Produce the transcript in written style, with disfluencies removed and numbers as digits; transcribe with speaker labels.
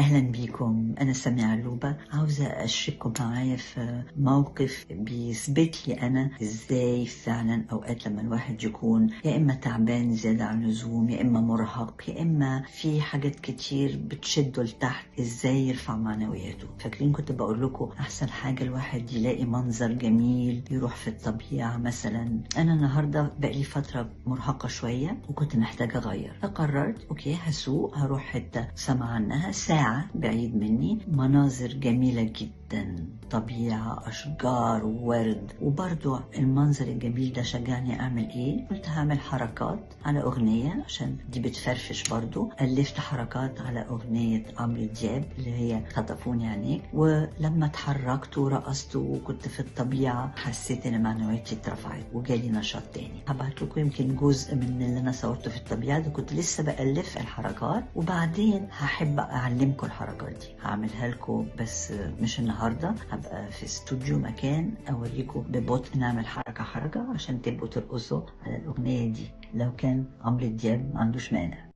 Speaker 1: أهلا بيكم. أنا سامية علوبة، عاوزة أشارككم معايا في موقف بيثبت لي أنا إزاي فعلا أوقات لما الواحد يكون يا إما تعبان زيادة عن اللزوم، يا إما مرهق، يا إما في حاجات كتير بتشده لتحت، إزاي يرفع معنوياته. فاكرين كنت بقول لكم أحسن حاجة الواحد يلاقي منظر جميل، يروح في الطبيعة مثلا. أنا النهاردة بقالي فترة مرهقة شوية وكنت محتاجة أغير، فقررت أوكي هسوق، هروح حتة سمع عنها ساعة بعيد مني، مناظر جميلة جدا، طبيعة، أشجار وورد. وبرضو المنظر الجميل ده شجعني أعمل إيه؟ قلت هعمل حركات على أغنية عشان دي بتفرفش. برضو ألفت حركات على أغنية عمرو دياب اللي هي خطفوني عينيك، ولما اتحركت ورقصت وكنت في الطبيعة حسيت إن معنوياتي اترفعت وجالي نشاط تاني. هبعت لكم يمكن جزء من اللي أنا صورته في الطبيعة ده، كنت لسه بألف الحركات، وبعدين هحب أعلمكم الحركات دي، هعملها لكم بس مش النهاردة، هبقى في استوديو مكان أوريكم ببطء نعمل حركة حركة عشان تبقوا ترقصوا على الأغنية دي، لو كان عمرو دياب ما عندوش مانع.